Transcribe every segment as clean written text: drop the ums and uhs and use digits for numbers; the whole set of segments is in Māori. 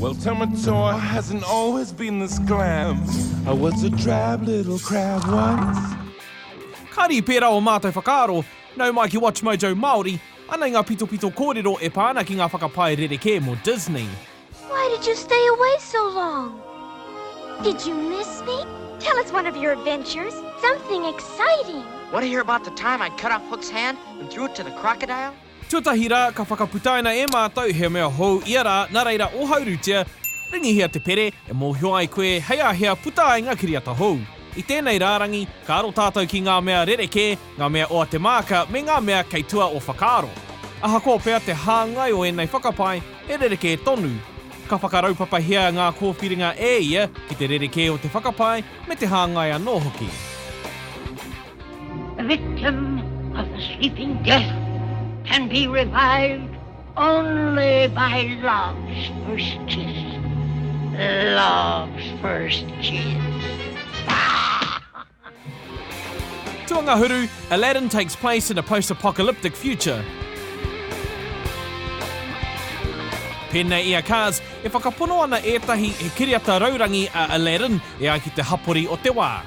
Well, Tamatoa hasn't always been this glam. I was a drab little crab once. Kari pērā o mātou whakaaro, nau mai ki Watch Mojo Māori, ana ngā pito kōrero e pāna ki ngā whakapae rerekē mō Disney. Why did you stay away so long? Did you miss me? Tell us one of your adventures. Something exciting. Want to hear about the time I cut off Hook's hand and threw it to the crocodile? Tuatahi rā, ka whakaputaina e mātou he mea hou ia rā, nā reira o haurutia, ringi hea te pere, e mōhio ai koe, hea puta ai ngā kiriata hou. I tēnei rārangi, ka aro tātou ki ngā mea rerekē, ngā mea oatemāka, me ngā mea kei tua o whakaaro. Ahakoa pēr te hāngai o ēnei whakapae, e rerekē tonu. Ka whakaraupapa hea ngā kōwhiringa e ia, ki te rerekē o te whakapae, me te hāngai anō hoki. The victim of the sleeping death can be revived only by love's first kiss. Love's first kiss. Tuanga huru, Aladdin takes place in a post-apocalyptic future. Pēnei ia cars, e whakapono ana ētahi he kiriata raurangi a Aladdin e ai ki te hapori o te wā.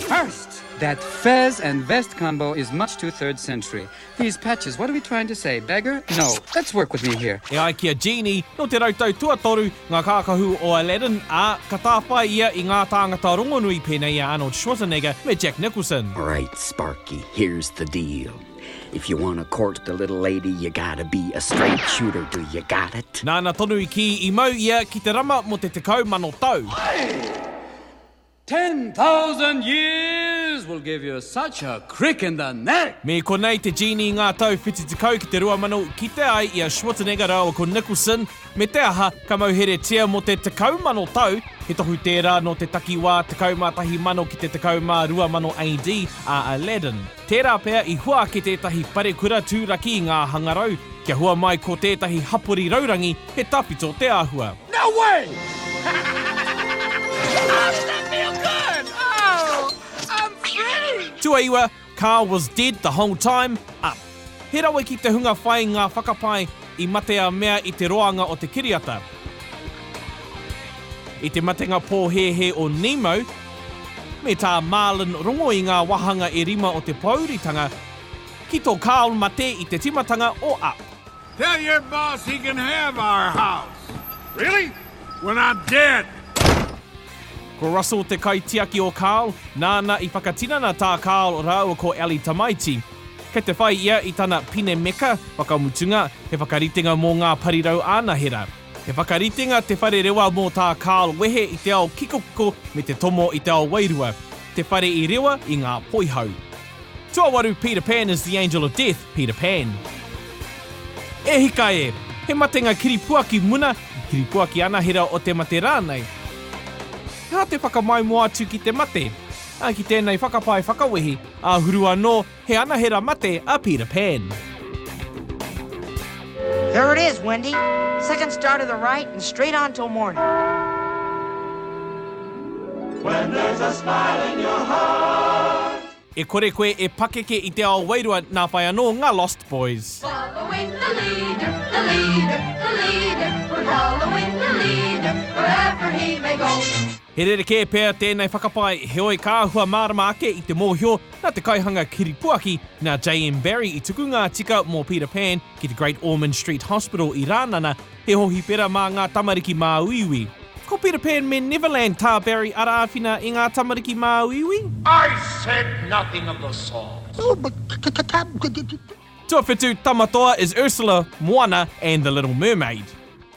First, that fez and vest combo is much too 3rd century. These patches, what are we trying to say? Beggar? No. Let's work with me here. E ai ki a genie, no te rautau tuatoru, ngā kākahu o Aladdin, a ka tāwhai ia I ngā tāngata rongonui pēnei a Arnold Schwarzenegger me Jack Nicholson. All right, Sparky, here's the deal. If you want to court the little lady, you gotta be a straight shooter. Do you got it? Nāna tonu ki I mau ia ki te rama mo te tekau mano tau. 10,000 years will give you such a crick in the neck. Me konei te genie ngā tau whiti tekau ki te rua mano ki te ai I a Schwarzenegger rau ko Nicholson. Me te aha, ka mauhere tia mo te tekau mano tau, he tohu tērā no te takiwā tekau mā tahi mano ki te tekau mā rua mano AD a Aladdin. Tērā pēr I hua ki tētahi parekura tūraki ngā hangarau, kia hua mai ko tētahi hapori raurangi he tapito te āhua. No way! Tua iwa, Carl was dead the whole time, up. He rawa ki te hunga whai ngā whakapae I matea mea I te roanga o te kiriata. I te matenga pōhehe o Nemo, me tā Marlin rongo I ngā wahanga e rima o te pauritanga, ki tō Carl mate I te timatanga o up. Tell your boss he can have our house. Really? When I'm dead. Ko Russell te kaitiaki o Carl, nāna I whakatinana tā Carl rāua ko Ali Tamaiti. Kei te whai ia I tana pine meka, whakamutunga, he whakaritenga mō ngā parirau ānahera. He whakaritenga te whare rewa mō tā Carl wehe I te ao kikoko me te tomo I te ao wairua. Te whare I rewa I ngā poihau. Tuawaru Peter Pan is the angel of death, Peter Pan. E hika e, he matenga kiripuaki muna, kiripuaki anahera o te mate rānei. Hea te whakamai moa atu ki te mate. A ki tēnei whakapae whakawehi, a huru anō he anahera mate a Peter Pan. There it is, Wendy. Second star to the right and straight on till morning. When there's a smile in your heart. E kore koe e pakeke I te ao wairua nā whai anō ngā Lost Boys. Following the leader, the leader, the leader. We're following the leader, wherever he may go. He rerekē pēr tēnei whakapae he oi kāhua mārama ake I te mōhio nā te kaihanga kiripuaki nā J.M. Barrie I tuku ngā tika mō Peter Pan ki te Great Ormond Street Hospital I Rānana he hohi pera mā ngā tamariki mā uiwi. Ko Peter Pan me Neverland tā Barrie ara āwhina I ngā tamariki mā uiwi? I said nothing of the sort. Tuawhitu tamatoa is Ursula, Moana and the Little Mermaid.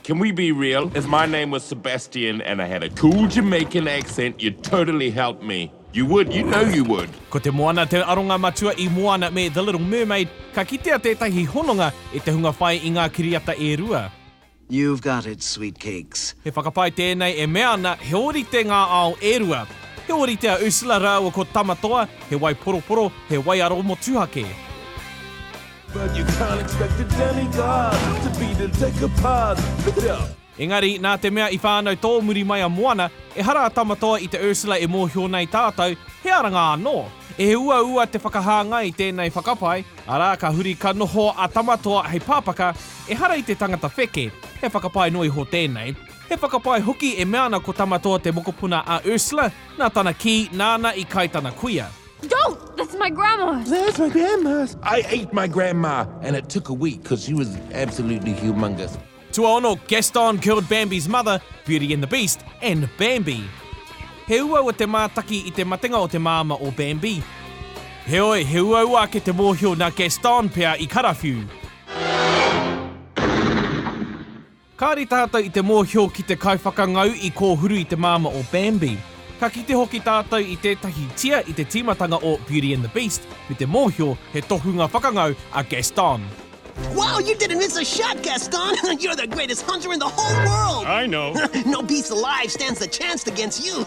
Can we be real? If my name was Sebastian and I had a cool Jamaican accent, you'd totally help me. You would, you know you would. Ko te Moana te aronga matua I Moana me The Little Mermaid, ka kitea tētahi hononga I te hunga whai I ngā kiriata e rua. You've got it, sweet cakes. He whakapai tēnei e mea ana, he ori te ngā ao e rua. He ori te a Ursula rāua ko tamatoa, he wai poroporo, he wai aro mo tuhake. But you can't expect a demigod to be the decapod. Look it up. Engari, nā te mea I whānau tō muri mai a Moana, e hara a tamatoa I te Ursula e mōhio nei tātou, he aranga anō. E he ua te whakahāngai I tēnei whakapai, arā ka huri ka noho a tamatoa hei pāpaka, e hara I te tangata wheke, he whakapai noi ho tēnei. He whakapae hoki e meana ko tamatoa te mokopuna a Ursula, nā tana ki nāna I kai tana kuia. Don't! That's my grandma's! That's my grandma's. I ate my grandma, and it took a week because she was absolutely humongous. Tua ono, Gaston killed Bambi's mother, Beauty and the Beast, and Bambi. He ua o te mātaki I te matenga o te māma o Bambi. He ua ua ke te mōhio nā Gaston pea I karawhiu. Kāri tātou I te mōhio ki te kaiwhakangau I kōhuru I te māma o Bambi. Ka kite hoki tātou I tētahi tia I te tīmatanga o Beauty and the Beast, me te mōhio he tohunga whakangau a Gaston. Wow, you didn't miss a shot, Gaston! You're the greatest hunter in the whole world! I know. No beast alive stands a chance against you.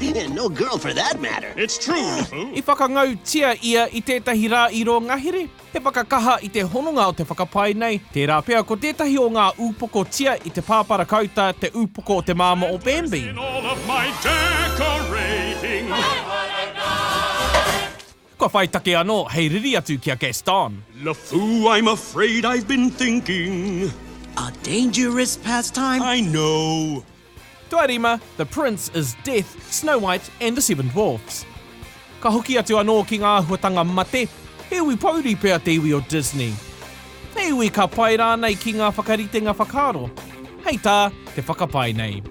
And no girl for that matter. It's true, Nifu. I whakangau tia ia I tētahi rā I ro ngahere, he whakakaha I te hononga o te whakapae nei, tērā pea ko tētahi o ngā upoko tia I te pāpara kauta te upoko o te māma o Bambi. In all of my decorating. Kua whai take anō, hei riri atu kia Gaston. LeFou, I'm afraid I've been thinking. A dangerous pastime? I know. Tuarima, the prince is Death, Snow White and the Seven Dwarfs. Ka hoki atu anō ki ngā huatanga mate, he ui pauri pea te iwi o Disney. He ui ka pai rānei ki ngā whakaritenga whakaaro. Hei tā, te whakapae nei.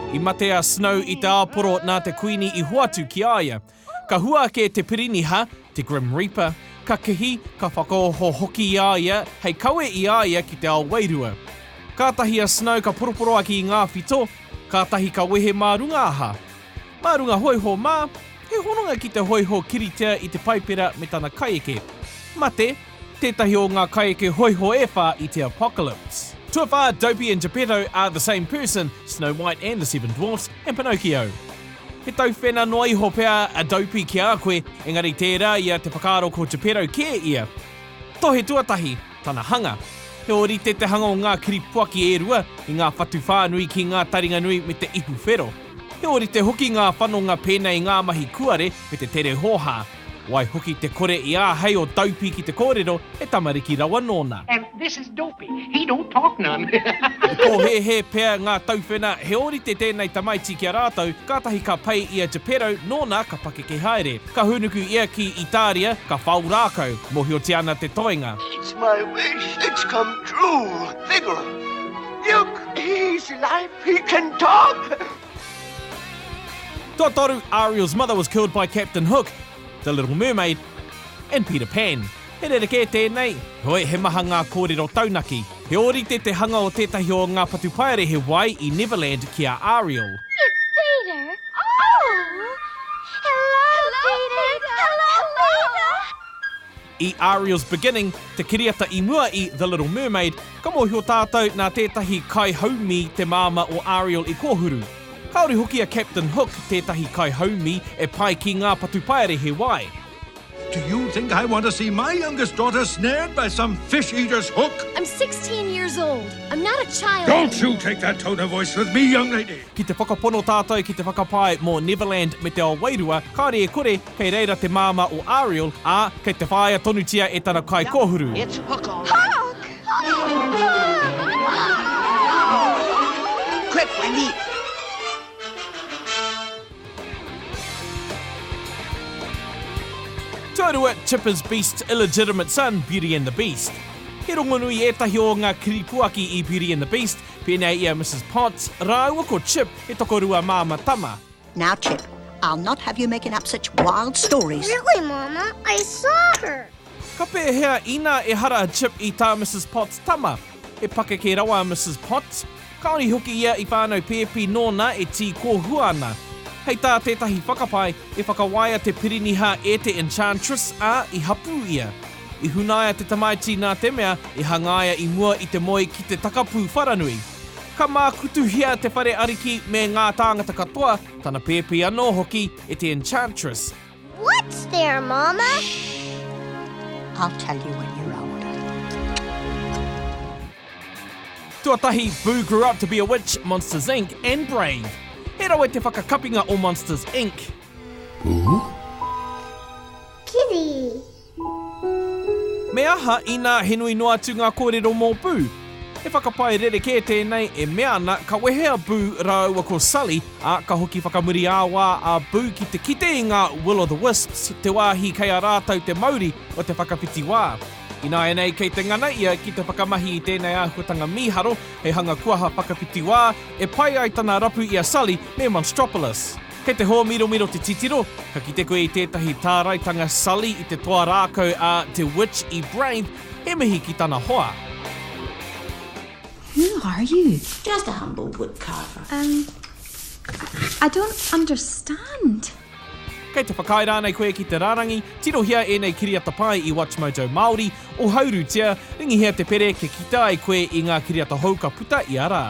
I mate a Snow I te āporo nā te kuini I huatu ki aia. Ka hua ke te piriniha, te Grim Reaper. Ka kihi, ka whakaoho hoki I aia, hei kaue I aia ki te ao wairua. Kātahi a Snow ka poroporoa ki ngā whito, kātahi ka wehe mārunga aha. Mārunga hoiho mā, he hononga ki te hoiho kiritea I te paipera me tana kaieke. Mate, tētahi o ngā kaieke hoiho e whā I te apocalypse. Tuawha, Dopey and Geppetto are the same person, Snow White and the Seven Dwarfs, and Pinocchio. He tau whena noa iho pea a Dopey ki a koe, engari tērā ia te whakaaro ko Geppetto ke ia. Tohe tuatahi, tana hanga. He ori te hanga o ngā kiripuaki e rua, I ngā whatu whānui ki ngā taringa nui me te ipu whero. He ori te hoki ngā whanonga pēnei ngā mahi kuare me te tere hoha. Wai hoki te kore I a hei o Dopey ki te kōrero e tamariki rawa nōna. This is Dopey. He don't talk none. Ko he pea ngā tauwhena, he ori te tēnei tamaiti ki a rātou, kātahi ka pai ia Geppetto nōna ka pake ke haere. Ka hunuku ia ki Itaria, ka whau rākau, mohio te ana te toenga. It's my wish. It's come true. Figaro. Look, he's alive. He can talk. Totoru, Ariel's mother was killed by Captain Hook, The Little Mermaid, and Peter Pan. He rerekē tēnei, hoi he maha ngā kōrero taunaki. He ori te hanga o tētahi o ngā patupaere he wai I Neverland ki a Ariel. It's Peter. Oh! Hello, Peter. Hello, Peter. I Ariel's beginning, te kiriata I mua I The Little Mermaid, ka mōhio tātou nā tētahi kai haumi te māma o Ariel I kōhuru. Kaori hoki a Captain Hook tētahi kai haumi e pai ki ngā patupaere he wai. Do you think I want to see my youngest daughter snared by some fish-eater's hook? I'm 16 years old. I'm not a child. Don't you take that tone of voice with me, young lady. Ki te whakapono tātou ki te whakapae mō Neverland me te ao wairua, kāre e kore kei reira te māma o Ariel, a kei te whāia tonutia e tana kai kōhuru. It's Hook on. Hook! Quick, Wendy. Tōrua, Chipper's Beast's illegitimate son, Beauty and the Beast. He rongonui etahi o ngā kiripuaki I Beauty and the Beast, pēnei ia Mrs. Potts, rāua ko Chip e tokorua māma tama. Now, Chip, I'll not have you making up such wild stories. Really, Mama? I saw her. Ka pēhea ina e hara Chip I tā Mrs. Potts tama. E pake ke rawa Mrs. Potts. Kaori hoki ia I whānau pēpi nōna e tī kōhua ana. Hei tā tētahi whakapae e whakawaia te piriniha e te Enchantress a I hapu ia. I hunaia te tamaiti nā te mea e hangaia I mua I te moe ki te takapu wharanui. Ka mā kutuhia te whare ariki me ngā tāngata katoa, tana pēpi anō hoki e te Enchantress. What's there, Mama? I'll tell you when you're older. Tuatahi, Boo grew up to be a witch, Monsters Inc. and brave. He rawe te whakakapinga o Monsters Inc. Kitty. Me aha aha I nā henui no atu ngā kōrero mō pū. He whakapae rerekē tēnei e mea ana ka wehea pū rāua ko Sully a ka hoki whakamuri āwā a pū ki te kite I ngā will-o'-the-wisps te wāhi kei a rātau te mauri o te whakapiti wā. I nā ēnei kei te ngana ia ki te whakamahi I tēnei āhuatanga mīharo he hanga kuaha whakapiti wā e pai ai tana rapu I a Sully me Monstropolis. Kei te hoa miro te titiro, ka kite koe I tētahi tāraitanga Sully I te toa rākau a te witch I Brain, he mihi ki tana hoa. Who are you? Just a humble woodcarver. I don't understand. Kei te whakaira nei koe ki te rārangi, tirohia ēnei kiriata pai I Watch Mojo Māori, o hauru tia, ringi hea te pere ke kita ai koe I ngā kiriata hou ka puta I a rā.